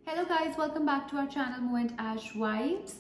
Hello guys, welcome back to our channel Mo and Ash Vibes.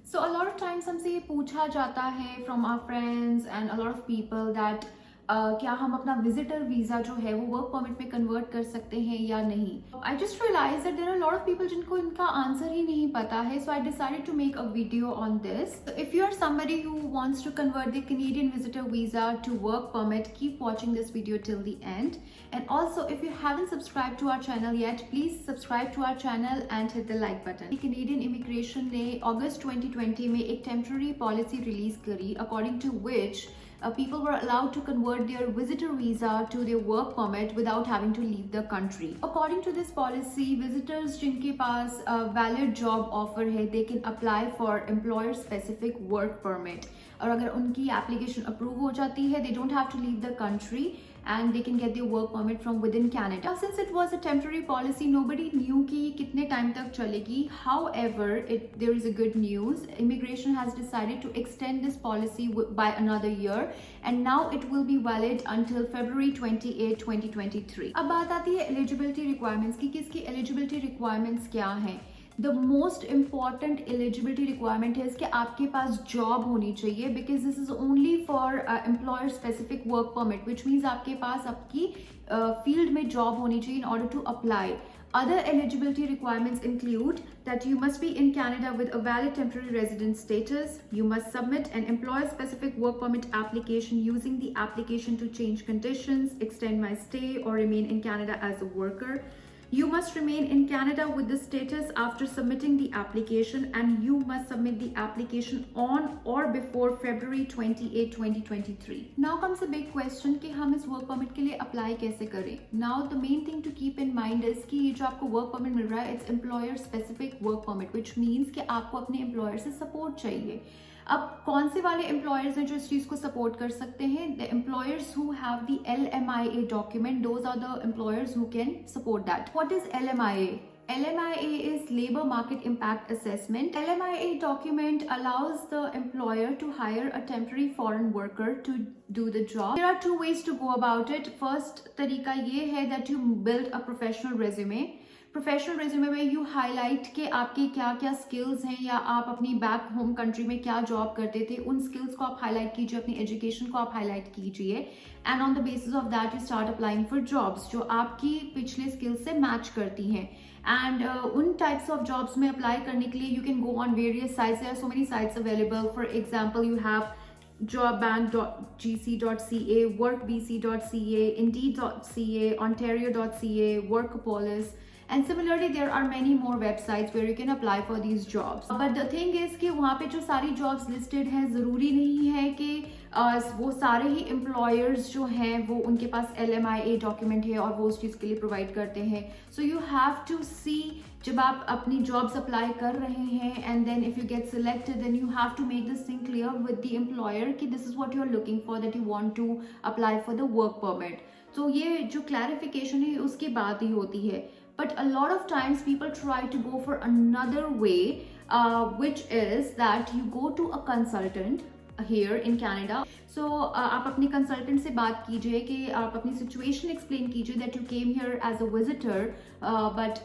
So a lot of times हमसे ये पूछा जाता है from our friends and a lot of people that क्या हम अपना visitor visa जो है वो वर्क परमिट में कन्वर्ट कर सकते हैं या नहीं. I just realized that there are a lot of people जिनको इनका आंसर ही नहीं पता है, so I decided to make a video on this. So if you are somebody who wants to convert the Canadian visitor visa to work permit, keep watching this video till the end. And also if you haven't subscribed to our channel yet, please subscribe to our channel and hit the like button. Canadian immigration ने August 2020 में एक temporary policy release करी, according to which people were allowed to convert their visitor visa to their work permit without having to leave the country. According to this policy, visitors जिनके पास valid job offer है, they can apply for employer specific work permit. और अगर उनकी application approve हो जाती है, they don't have to leave the country and they can get their work permit from within Canada. Since it was a temporary policy, nobody knew कि कितने time तक चलेगी. However, there is a good news. Immigration has decided to extend this policy by another year, and now it will be valid until February 28, 2023. अब बात आती है eligibility requirements की, किसकी eligibility requirements क्या हैं. The most important eligibility requirement है कि आपके पास job होनी चाहिए, because this is only for employer specific work permit, which means आपके पास आपकी field में job होनी चाहिए in order to apply. Other eligibility requirements include that you must be in Canada with a valid temporary resident status. You must submit an employer specific work permit application using the application to change conditions, extend my stay, or remain in Canada as a worker. You must remain in Canada with this status after submitting the application, and you must submit the application on or before February 28, 2023. Now comes a big question कि हम इस work permit के लिए apply कैसे करें. Now the main thing to keep in mind is कि ये जो आपको work permit मिल रहा है, it's employer specific work permit, which means कि आपको अपने employer से support चाहिए. अब कौन से वाले एम्प्लॉयर्स हैं जो इस चीज को सपोर्ट कर सकते हैं? The employers who have the LMIA document, those are the employers who can support that. What is LMIA? LMIA is Labor Market Impact Assessment. LMIA document allows the employer to hire a temporary foreign worker to do the job. There are two ways to go about it. First तरीका ये है that you build a professional resume. Professional resume में you highlight के आपके क्या क्या skills हैं, या आप अपनी बैक होम कंट्री में क्या जॉब करते थे, उन स्किल्स को आप हाईलाइट कीजिए, अपनी एजुकेशन को आप हाईलाइट कीजिए, and on the basis of that you start applying for jobs जो आपकी पिछले स्किल्स से मैच करती हैं. एंड उन टाइप्स ऑफ जॉब्स में अप्लाई करने के लिए you can go on various sites. There are so many sites available. For example you have jobbank.gc.ca, workbc.ca, indeed.ca, ontario.ca, workopolis. And similarly, there are many more websites where you can apply for these jobs. But the thing is कि वहाँ पे जो सारी jobs listed हैं, ज़रूरी नहीं है कि वो सारे ही employers जो हैं वो उनके पास LMIA document है और वो उस चीज़ के लिए provide करते हैं. So you have to see जब आप अपनी jobs apply कर रहे हैं, and then if you get selected, then you have to make this thing clear with the employer कि this is what you are looking for, that you want to apply for the work permit. So ये जो clarification है उसके बाद ही होती है. But a lot of times people try to go for another way, which is that you go to a consultant here in Canada. So आप अपने consultant से बात कीजिए कि आप अपनी situation explain कीजिए that you came here as a visitor, but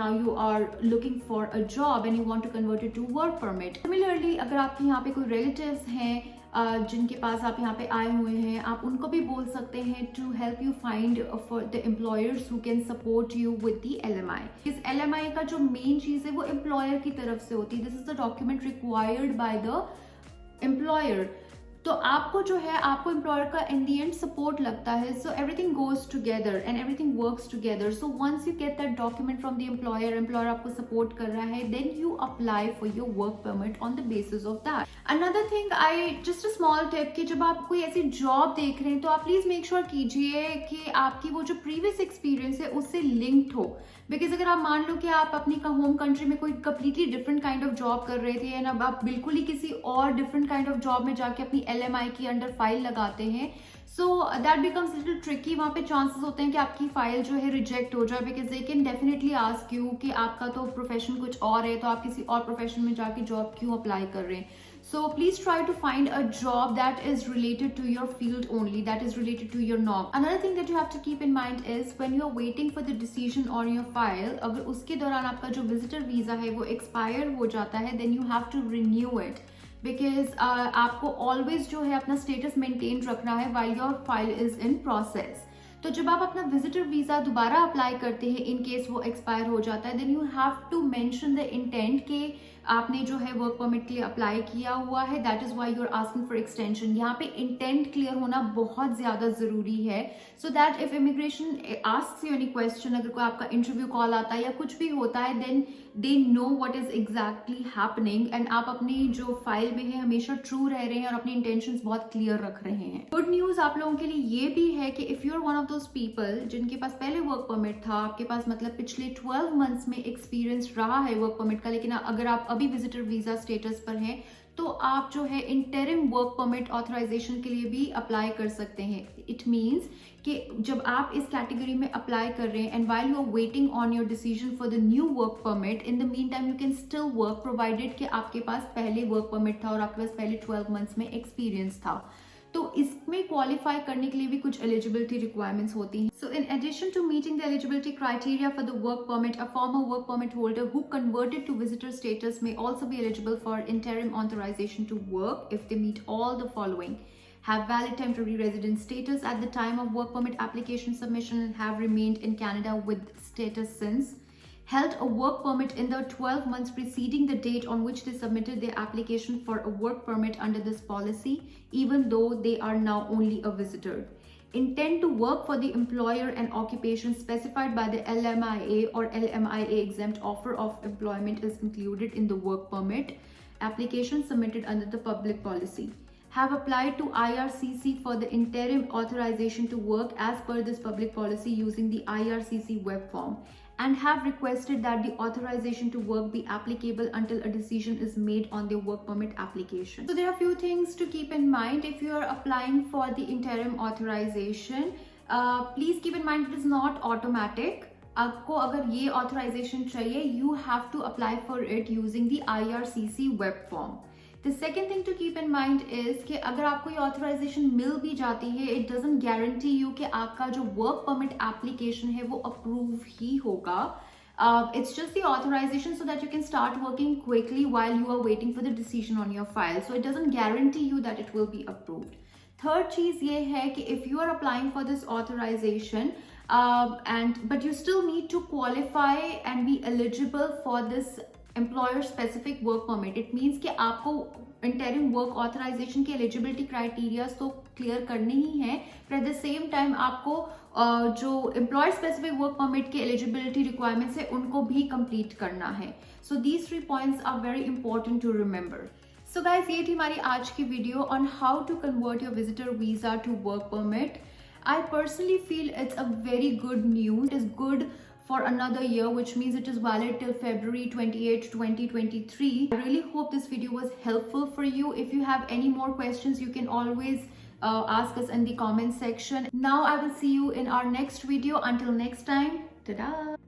now you are looking for a job and you want to convert it to work permit. Similarly, अगर आपके यहाँ पे कोई relatives हैं जिनके पास आप यहाँ पे आए हुए हैं, आप उनको भी बोल सकते हैं to help you find for the employers who can support you with the LMI. इस LMI का जो main चीज़ है वो employer की तरफ से होती है. This is the document required by the employer. तो आपको जो है आपको एम्प्लॉयर का इन दी एंड सपोर्ट लगता है. So everything goes together and everything works together. So once you get that document from the employer, employer आपको सपोर्ट कर रहा है, then you apply for your work permit on the basis of that. Another thing, I just a small tip कि जब आप कोई ऐसी job देख रहे हैं तो आप प्लीज मेक श्योर कीजिए कि आपकी वो जो प्रीवियस एक्सपीरियंस है उससे लिंक्ड हो. बिकॉज अगर आप मान लो कि आप अपनी होम कंट्री में कोई completely different kind of job कर रहे थे, एंड अब आप बिल्कुल ही किसी और डिफरेंट काइंड ऑफ जॉब में जाके अपनी LMI की अंडर फाइल लगाते हैं, so that becomes little tricky. वहाँ पे चांसेस होते हैं कि आपकी फाइल जो है रिजेक्ट हो जाए, because they can definitely ask you कि आपका तो प्रोफेशन कुछ और है, तो आप किसी और प्रोफेशन में जाके जॉब क्यों अप्लाई कर रहे हैं. So please try to find a job that is related to your field only, that is related to your norm. Another thing that you have to keep in mind is when you are waiting for the decision on your file, अगर उसके दौरान आपका जो visitor visa है वो expire हो जाता है, then you have to renew it because आपको always जो है अपना status maintain रखना है while your file is in process. तो जब आप अपना विजिटर वीजा दोबारा अप्लाई करते हैं इन केस वो एक्सपायर हो जाता है, then you have to mention the intent के आपने जो है वर्क परमिट के लिए अप्लाई किया हुआ है, that is why you are asking for extension. यहाँ पे इंटेंट क्लियर होना बहुत ज्यादा जरूरी है so that if immigration asks you any question, अगर कोई आपका इंटरव्यू कॉल आता है या कुछ भी होता है, then they know what is exactly happening and आप अपनी जो फाइल में है हमेशा ट्रू रह रहे हैं और अपनी इंटेंशंस बहुत क्लियर रख रहे हैं. गुड न्यूज आप लोगों के लिए ये भी है कि if you are one of those people जिनके पास पहले वर्क परमिट था, आपके पास मतलब पिछले 12 मंथ्स में एक्सपीरियंस रहा है वर्क परमिट का, लेकिन अगर आप अभी विजिटर वीजा स्टेटस पर हैं तो आप जो है इंटरिम वर्क परमिट ऑथराइजेशन के लिए भी अप्लाई कर सकते हैं. इट मीन्स कि जब आप इस कैटेगरी में अप्लाई कर रहे हैं and while you are waiting on your decision for the new work permit, in the meantime you can still work provided कि आपके पास पहले वर्क परमिट था और आपके पास पहले 12 मंथ्स में एक्सपीरियंस था. तो इसमें क्वालिफाई करने के लिए भी कुछ एलिजिबिलिटी रिक्वायरमेंट्स होती हैं. So in addition to meeting the eligibility criteria for the work permit, a former work permit holder who converted to visitor status may also be eligible for interim authorization to work if they meet all the following: have valid temporary resident status at the time of work permit application submission and have remained in Canada with status since, held a work permit in the 12 months preceding the date on which they submitted their application for a work permit under this policy, even though they are now only a visitor, intend to work for the employer and occupation specified by the LMIA or LMIA exempt offer of employment is included in the work permit application submitted under the public policy, have applied to IRCC for the interim authorization to work as per this public policy using the IRCC web form, and have requested that the authorization to work be applicable until a decision is made on their work permit application. So there are a few things to keep in mind if you are applying for the interim authorization. Please keep in mind it is not automatic. आपको अगर ये authorization चाहिए, you have to apply for it using the IRCC web form. The second thing to keep in mind is कि अगर आपको ये authorization मिल भी जाती है, it doesn't guarantee you कि आपका जो work permit application है वो approve ही होगा. It's just the authorization so that you can start working quickly while you are waiting for the decision on your file. So it doesn't guarantee you that it will be approved. Third चीज ये है कि if you are applying for this authorization but you still need to qualify and be eligible for this employer specific work permit. It means कि आपको interim work authorization के eligibility criteria तो clear करने ही हैं, but at the same time आपको जो employer specific work permit के eligibility requirements है उनको भी complete करना है. So these 3 points are very important to remember. So guys, ये थी हमारी आज की video on how to convert your visitor visa to work permit. I personally feel it's a very good news. It is good for another year, which means it is valid till February 28, 2023. I really hope this video was helpful for you. If you have any more questions, you can always ask us in the comment section. Now I will see you in our next video. Until next time, ta-da!